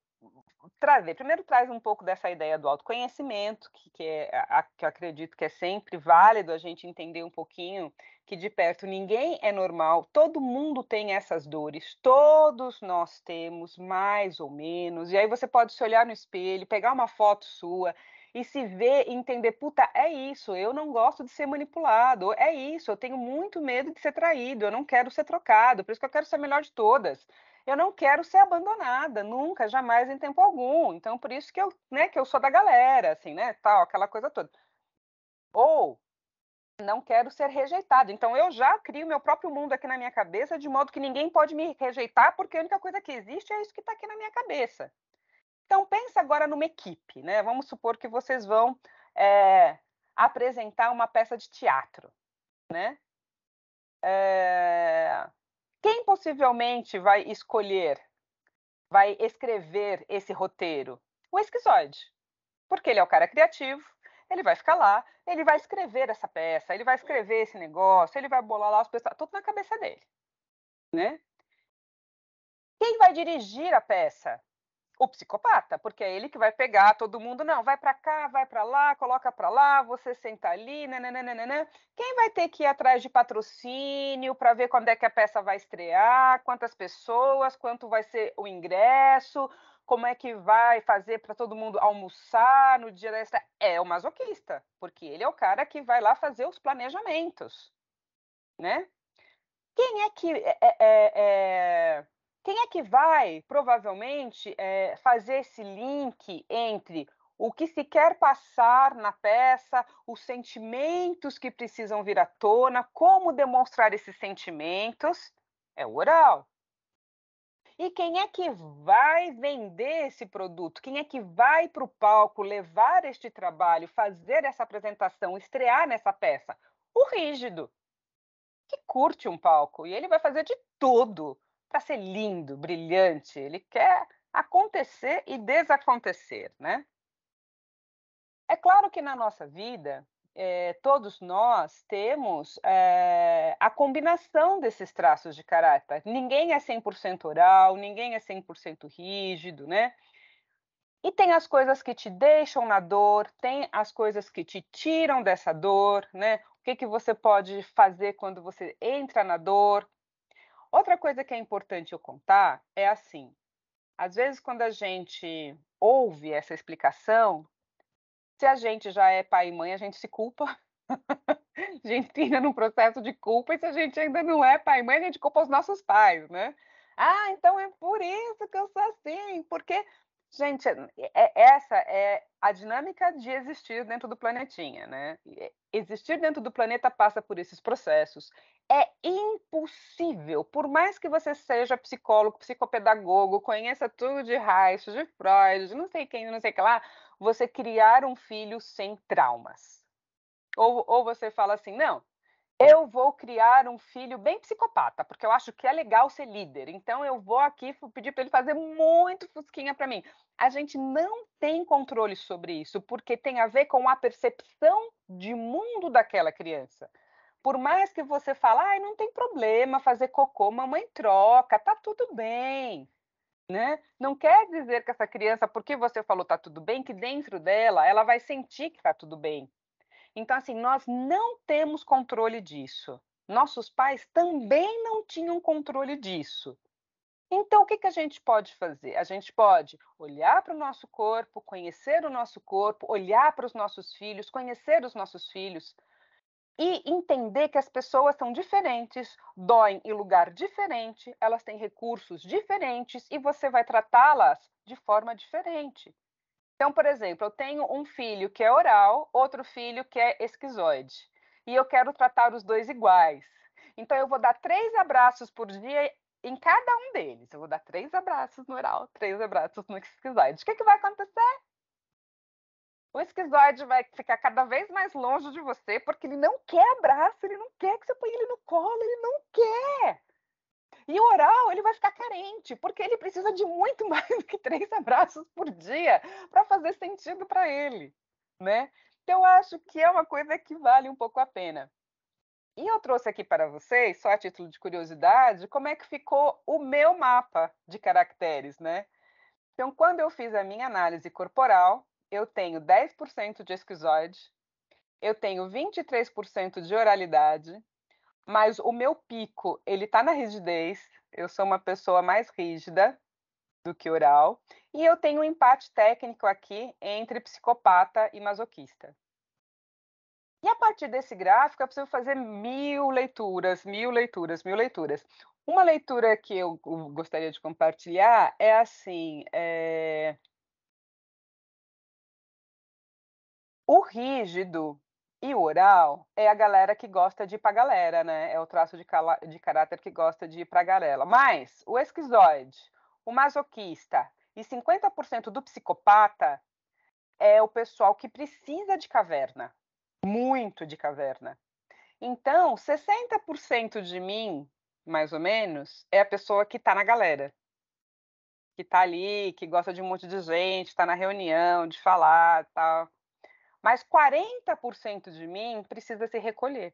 trazer. Primeiro, traz um pouco dessa ideia do autoconhecimento, que que eu acredito que é sempre válido a gente entender um pouquinho que de perto ninguém é normal, todo mundo tem essas dores, todos nós temos, mais ou menos. E aí você pode se olhar no espelho, pegar uma foto sua e se ver e entender, puta, é isso, eu não gosto de ser manipulado, é isso, eu tenho muito medo de ser traído, eu não quero ser trocado, por isso que eu quero ser a melhor de todas. Eu não quero ser abandonada, nunca, jamais, em tempo algum. Então, por isso que eu sou da galera, assim, né, tal, aquela coisa toda. Ou não quero ser rejeitada. Então, eu já crio meu próprio mundo aqui na minha cabeça, de modo que ninguém pode me rejeitar, porque a única coisa que existe é isso que está aqui na minha cabeça. Então, pensa agora numa equipe, né? Vamos supor que vocês vão apresentar uma peça de teatro, né? Quem possivelmente vai escrever esse roteiro? O esquizoide, porque ele é o cara criativo, ele vai ficar lá, ele vai escrever essa peça, ele vai escrever esse negócio, ele vai bolar lá os pessoal, tudo na cabeça dele, né? Quem vai dirigir a peça? O psicopata, porque é ele que vai pegar todo mundo, não, vai para cá, vai para lá, coloca para lá, você senta ali, nananana. Quem vai ter que ir atrás de patrocínio para ver quando é que a peça vai estrear, quantas pessoas, quanto vai ser o ingresso, como é que vai fazer para todo mundo almoçar no dia da estreia? É o masoquista, porque ele é o cara que vai lá fazer os planejamentos, né? Quem é que quem é que vai, provavelmente, fazer esse link entre o que se quer passar na peça, os sentimentos que precisam vir à tona, como demonstrar esses sentimentos? É o oral. E quem é que vai vender esse produto? Quem é que vai para o palco levar este trabalho, fazer essa apresentação, estrear nessa peça? O rígido, que curte um palco e ele vai fazer de tudo para ser lindo, brilhante. Ele quer acontecer e desacontecer, né? É claro que na nossa vida, todos nós temos a combinação desses traços de caráter. Ninguém é 100% oral, ninguém é 100% rígido, né? E tem as coisas que te deixam na dor, tem as coisas que te tiram dessa dor, né? O que você pode fazer quando você entra na dor? Outra coisa que é importante eu contar é assim, às vezes quando a gente ouve essa explicação, se a gente já é pai e mãe, a gente se culpa, a gente entra num processo de culpa, e se a gente ainda não é pai e mãe, a gente culpa os nossos pais, né? Ah, então é por isso que eu sou assim, porque, gente, essa é a dinâmica de existir dentro do planetinha, né? Existir dentro do planeta passa por esses processos. É impossível, por mais que você seja psicólogo, psicopedagogo, conheça tudo de Reich, de Freud, de não sei quem, não sei o que lá, você criar um filho sem traumas. Ou você fala assim, não, eu vou criar um filho bem psicopata, porque eu acho que é legal ser líder. Então eu vou aqui pedir para ele fazer muito fusquinha para mim. A gente não tem controle sobre isso, porque tem a ver com a percepção de mundo daquela criança. Por mais que você fale, ai, não tem problema fazer cocô, mamãe troca, tá tudo bem, né? Não quer dizer que essa criança, porque você falou tá tudo bem, que dentro dela ela vai sentir que tá tudo bem. Então, assim, nós não temos controle disso. Nossos pais também não tinham controle disso. Então, o que a gente pode fazer? A gente pode olhar para o nosso corpo, conhecer o nosso corpo, olhar para os nossos filhos, conhecer os nossos filhos e entender que as pessoas são diferentes, doem em lugar diferente, elas têm recursos diferentes e você vai tratá-las de forma diferente. Então, por exemplo, eu tenho um filho que é oral, outro filho que é esquizoide. e eu quero tratar os dois iguais. Então, eu vou dar 3 abraços por dia em cada um deles. Eu vou dar 3 abraços no oral, 3 abraços no esquizoide. O que vai acontecer? O esquizoide vai ficar cada vez mais longe de você, porque ele não quer abraço, ele não quer que você ponha ele no colo, ele não quer. E o oral, ele vai ficar carente, porque ele precisa de muito mais do que 3 abraços por dia para fazer sentido para ele, né? Então, eu acho que é uma coisa que vale um pouco a pena. E eu trouxe aqui para vocês, só a título de curiosidade, como é que ficou o meu mapa de caracteres, né? Então, quando eu fiz a minha análise corporal, eu tenho 10% de esquizoide, eu tenho 23% de oralidade, mas o meu pico, ele tá na rigidez, eu sou uma pessoa mais rígida do que oral, e eu tenho um empate técnico aqui entre psicopata e masoquista. E a partir desse gráfico, eu preciso fazer 1000 leituras, 1000 leituras, 1000 leituras. Uma leitura que eu gostaria de compartilhar é assim, o rígido e o oral é a galera que gosta de ir pra galera, né? É o traço de caráter que gosta de ir pra galera. Mas o esquizoide, o masoquista e 50% do psicopata é o pessoal que precisa de caverna, muito de caverna. Então, 60% de mim, mais ou menos, é a pessoa que tá na galera. Que tá ali, que gosta de um monte de gente, tá na reunião, de falar, tal. Mas 40% de mim precisa se recolher.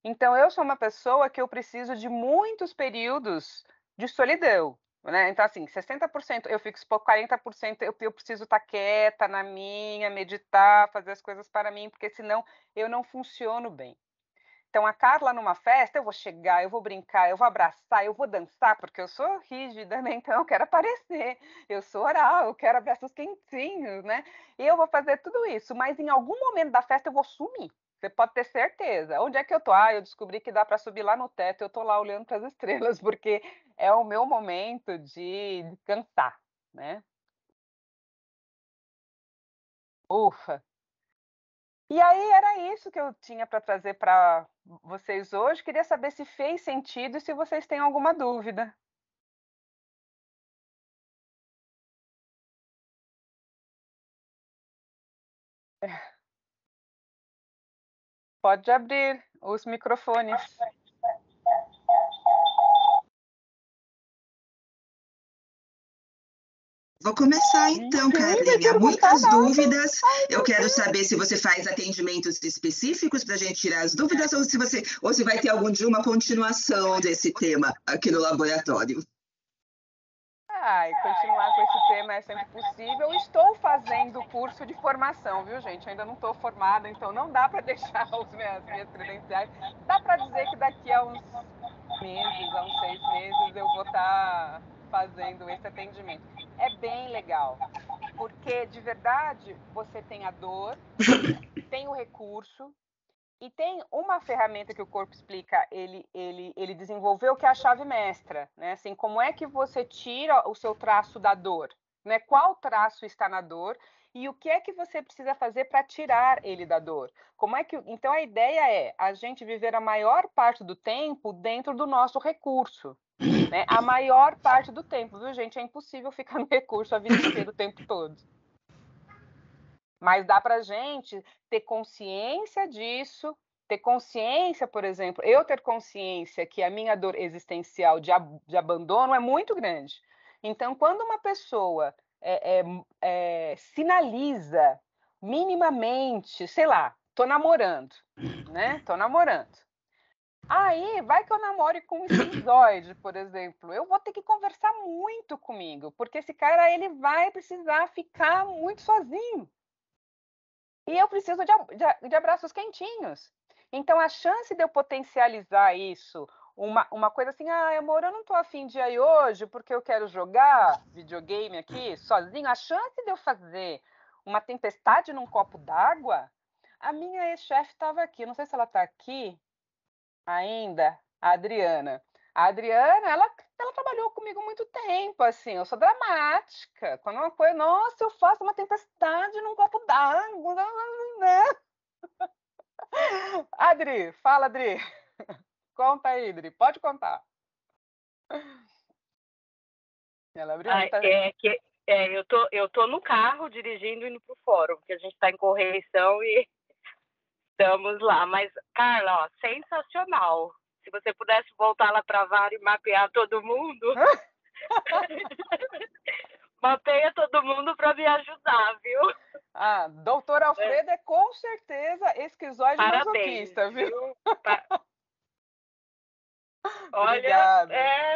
Então, eu sou uma pessoa que eu preciso de muitos períodos de solidão, né? Então, assim, 60% eu fico expor, 40% eu preciso estar quieta na minha, meditar, fazer as coisas para mim, porque senão eu não funciono bem. Então, a Carla, numa festa, eu vou chegar, eu vou brincar, eu vou abraçar, eu vou dançar, porque eu sou rígida, né? Então, eu quero aparecer. Eu sou oral, eu quero abraços quentinhos, né? E eu vou fazer tudo isso, mas em algum momento da festa eu vou sumir. Você pode ter certeza. Onde é que eu tô? Ah, eu descobri que dá para subir lá no teto, eu tô lá olhando para as estrelas, porque é o meu momento de descansar, né? Ufa! E aí era isso que eu tinha para trazer para vocês hoje. Queria saber se fez sentido e se vocês têm alguma dúvida. Pode abrir os microfones. Vou começar então, Carlinha. Muitas dúvidas. Eu quero saber se você faz atendimentos específicos para a gente tirar as dúvidas ou se vai ter algum dia uma continuação desse tema aqui no laboratório. E continuar com esse tema é sempre possível. Estou fazendo curso de formação, viu, gente? Ainda não estou formada, então não dá para deixar as minhas credenciais. Dá para dizer que daqui a uns meses, a uns 6 meses, eu vou estar fazendo esse atendimento. É bem legal, porque de verdade você tem a dor, tem o recurso e tem uma ferramenta que o corpo explica, ele desenvolveu, que é a chave mestra, né? Assim, como é que você tira o seu traço da dor, né? Qual traço está na dor e o que é que você precisa fazer para tirar ele da dor? Como é que? Então a ideia é a gente viver a maior parte do tempo dentro do nosso recurso, né? A maior parte do tempo, viu, gente? É impossível ficar no recurso a vida inteira, o tempo todo. Mas dá para a gente ter consciência disso, ter consciência, por exemplo, eu ter consciência que a minha dor existencial de abandono é muito grande. Então, quando uma pessoa sinaliza minimamente, sei lá, tô namorando, né? Tô namorando. Aí, vai que eu namore com um esquizoide, por exemplo. Eu vou ter que conversar muito comigo, porque esse cara ele vai precisar ficar muito sozinho. E eu preciso de abraços quentinhos. Então, a chance de eu potencializar isso, uma coisa assim, amor, eu não tô afim de ir aí hoje porque eu quero jogar videogame aqui sozinho. A chance de eu fazer uma tempestade num copo d'água, a minha ex-chefe estava aqui, não sei se ela está aqui ainda, a Adriana. A Adriana, ela trabalhou comigo muito tempo, assim, eu sou dramática. Quando uma coisa, nossa, eu faço uma tempestade num copo d'água, né? Adri, fala, Adri. Conta aí, Adri, pode contar. Ela abriu, Ai, tá... eu tô no carro dirigindo indo pro fórum, porque a gente está em correção e estamos lá. Mas, Carla, ó, sensacional. Se você pudesse voltar lá para VAR e mapear todo mundo, mapeia todo mundo para me ajudar, viu? Ah, doutor Alfredo é com certeza esquizoide masoquista, viu? Olha,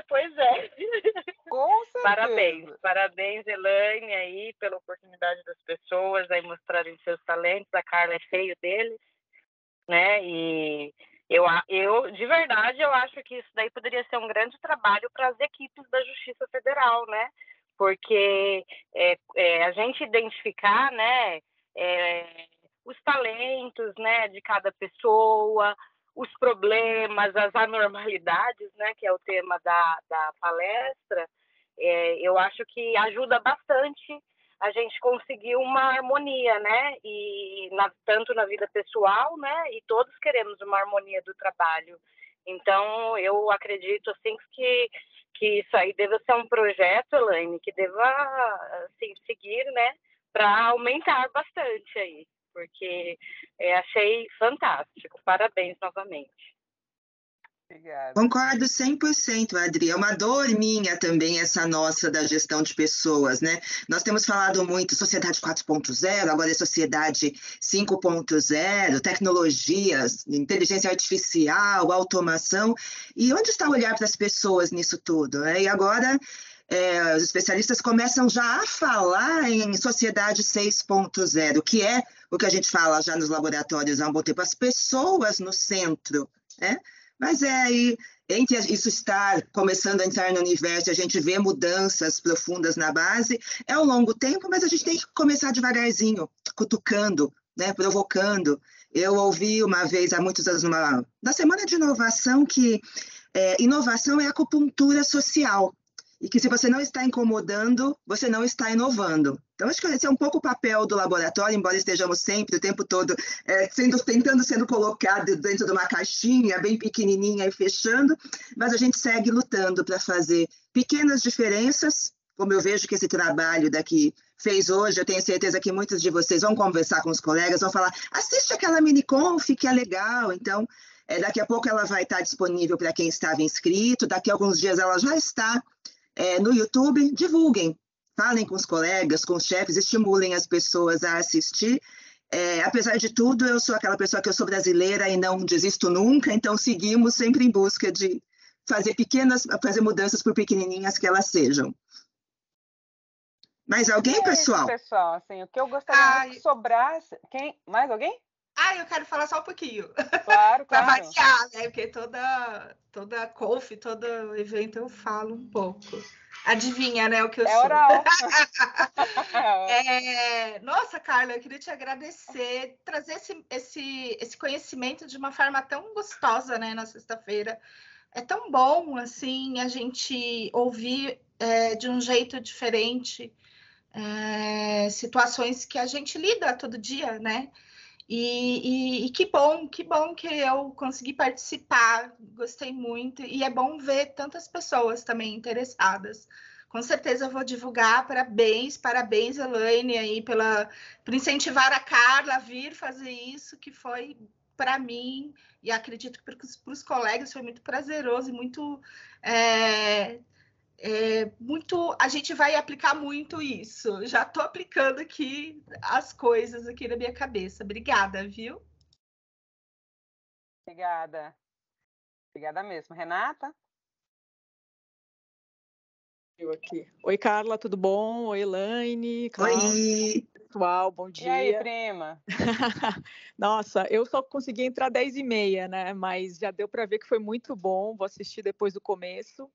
pois é. Com certeza. Parabéns, Elaine, aí, pela oportunidade das pessoas aí mostrarem seus talentos. A Carla é feio deles, né? E eu, de verdade, eu acho que isso daí poderia ser um grande trabalho para as equipes da Justiça Federal, né? Porque a gente identificar, né, os talentos, né, de cada pessoa, os problemas, as anormalidades, né, que é o tema da palestra, eu acho que ajuda bastante a gente conseguir uma harmonia, né, e tanto na vida pessoal, né, e todos queremos uma harmonia do trabalho. Então, eu acredito, assim, que isso aí deva ser um projeto, Elaine, que deva, assim, seguir, né, para aumentar bastante aí, porque achei fantástico. Parabéns novamente. Obrigada. Concordo 100%, Adri. É uma dor minha também essa nossa da gestão de pessoas, né? Nós temos falado muito sociedade 4.0, agora é sociedade 5.0, tecnologias, inteligência artificial, automação. E onde está o olhar para as pessoas nisso tudo, né? E agora os especialistas começam já a falar em sociedade 6.0, que é o que a gente fala já nos laboratórios há um bom tempo, as pessoas no centro, né? Mas aí, entre isso estar começando a entrar no universo e a gente vê mudanças profundas na base, é um longo tempo, mas a gente tem que começar devagarzinho, cutucando, né, provocando. Eu ouvi uma vez, há muitos anos, na Semana de Inovação, que inovação é acupuntura social. E que se você não está incomodando, você não está inovando. Então, acho que esse é um pouco o papel do laboratório, embora estejamos sempre, o tempo todo, tentando sendo colocado dentro de uma caixinha bem pequenininha e fechando, mas a gente segue lutando para fazer pequenas diferenças, como eu vejo que esse trabalho daqui fez hoje, eu tenho certeza que muitos de vocês vão conversar com os colegas, vão falar, assiste aquela mini-conf que é legal, então... daqui a pouco ela vai estar disponível para quem estava inscrito, daqui a alguns dias ela já está no YouTube. Divulguem, falem com os colegas, com os chefes, estimulem as pessoas a assistir. Apesar de tudo, eu sou aquela pessoa que eu sou brasileira e não desisto nunca, então seguimos sempre em busca de fazer mudanças por pequenininhas que elas sejam. Mais alguém, pessoal? Pessoal, assim, o que eu gostaria muito que sobrasse... Mais alguém? Eu quero falar só um pouquinho. Claro, Para variar, né? Porque toda conf, todo evento eu falo um pouco. Adivinha, né, o que eu sou. Oral. Nossa, Carla, eu queria te agradecer, trazer esse conhecimento de uma forma tão gostosa, né, na sexta-feira. É tão bom, assim, a gente ouvir de um jeito diferente situações que a gente lida todo dia, né? E que bom que eu consegui participar, gostei muito, e é bom ver tantas pessoas também interessadas. Com certeza eu vou divulgar, parabéns, Elaine, aí por incentivar a Carla a vir fazer isso, que foi para mim, e acredito que para os colegas foi muito prazeroso e muito... a gente vai aplicar muito isso. Já estou aplicando aqui as coisas aqui na minha cabeça. Obrigada, viu? Obrigada. Obrigada mesmo. Renata? Eu aqui. Oi, Carla, tudo bom? Oi, Elaine, Cláudia. Oi! Pessoal, bom dia. E aí, prima? Nossa, eu só consegui entrar 10h30, né? Mas já deu para ver que foi muito bom. Vou assistir depois do começo.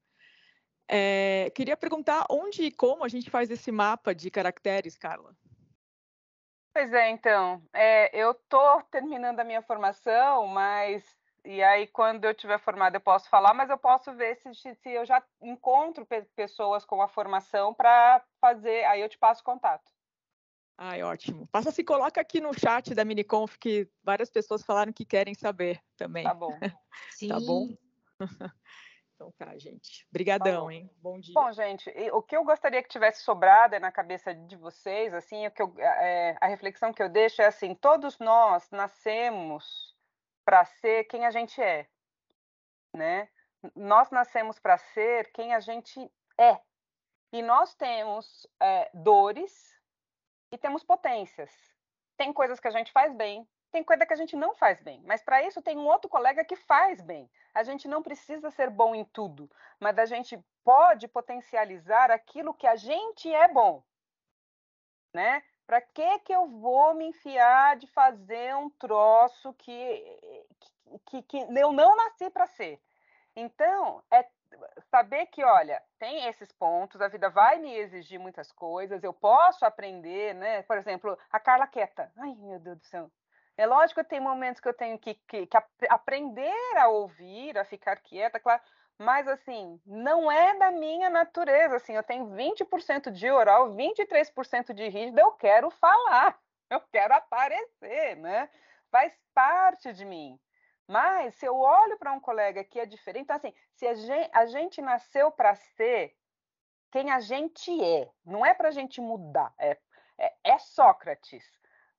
Queria perguntar onde e como a gente faz esse mapa de caracteres, Carla? Pois então, eu estou terminando a minha formação, e aí quando eu estiver formada eu posso falar, mas eu posso ver se eu já encontro pessoas com a formação para fazer, aí eu te passo contato. Ai, ótimo. Se coloca aqui no chat da Miniconf, que várias pessoas falaram que querem saber também. Tá bom. Sim. Tá bom? Então tá, gente. Obrigadão, hein? Bom dia. Bom, gente, o que eu gostaria que tivesse sobrado na cabeça de vocês, assim, a reflexão que eu deixo é assim, todos nós nascemos para ser quem a gente é, né? Nós nascemos para ser quem a gente é. E nós temos dores e temos potências. Tem coisas que a gente faz bem, tem coisa que a gente não faz bem. Mas para isso tem um outro colega que faz bem. A gente não precisa ser bom em tudo, mas a gente pode potencializar aquilo que a gente é bom, né? Para que eu vou me enfiar de fazer um troço que eu não nasci para ser? Então, é saber que, olha, tem esses pontos, a vida vai me exigir muitas coisas, eu posso aprender, né? Por exemplo, a Carla quieta. Ai, meu Deus do céu. É lógico que tem momentos que eu tenho que aprender a ouvir, a ficar quieta, claro, mas, assim, não é da minha natureza, assim, eu tenho 20% de oral, 23% de rígido, eu quero falar, eu quero aparecer, né? Faz parte de mim. Mas se eu olho para um colega que é diferente, então assim, se a gente nasceu para ser quem a gente é, não é para a gente mudar, é Sócrates.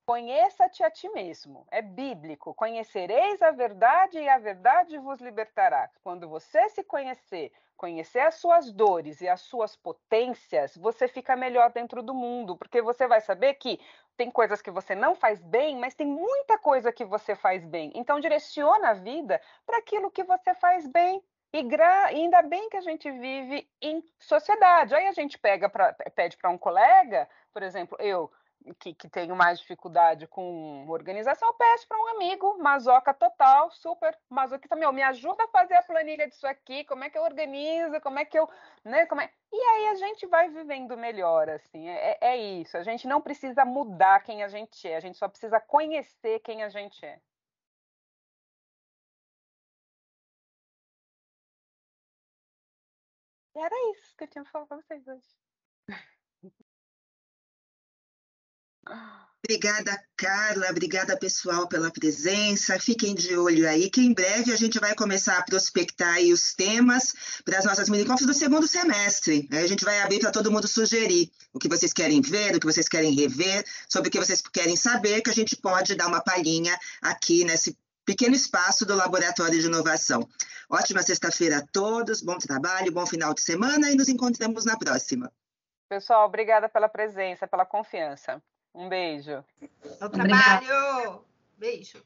Conheça-te a ti mesmo, é bíblico. Conhecereis a verdade e a verdade vos libertará. Quando você se conhecer, conhecer as suas dores e as suas potências, você fica melhor dentro do mundo, porque você vai saber que tem coisas que você não faz bem, mas tem muita coisa que você faz bem. Então, direciona a vida para aquilo que você faz bem. E ainda bem que a gente vive em sociedade. Aí a gente pede para um colega, por exemplo, eu que tenho mais dificuldade com organização, eu peço para um amigo, masoca total, super masoquista, me ajuda a fazer a planilha disso aqui, como é que eu organizo, como é que eu, né, E aí a gente vai vivendo melhor, assim, é isso, a gente não precisa mudar quem a gente só precisa conhecer quem a gente é. E era isso que eu tinha para falar para vocês hoje. Obrigada, Carla. Obrigada, pessoal, pela presença. Fiquem de olho aí, que em breve a gente vai começar a prospectar aí os temas para as nossas miniconfs do segundo semestre. Aí a gente vai abrir para todo mundo sugerir o que vocês querem ver, o que vocês querem rever, sobre o que vocês querem saber, que a gente pode dar uma palhinha aqui nesse pequeno espaço do Laboratório de Inovação. Ótima sexta-feira a todos, bom trabalho, bom final de semana e nos encontramos na próxima. Pessoal, obrigada pela presença, pela confiança. Um beijo. Bom trabalho! Beijo!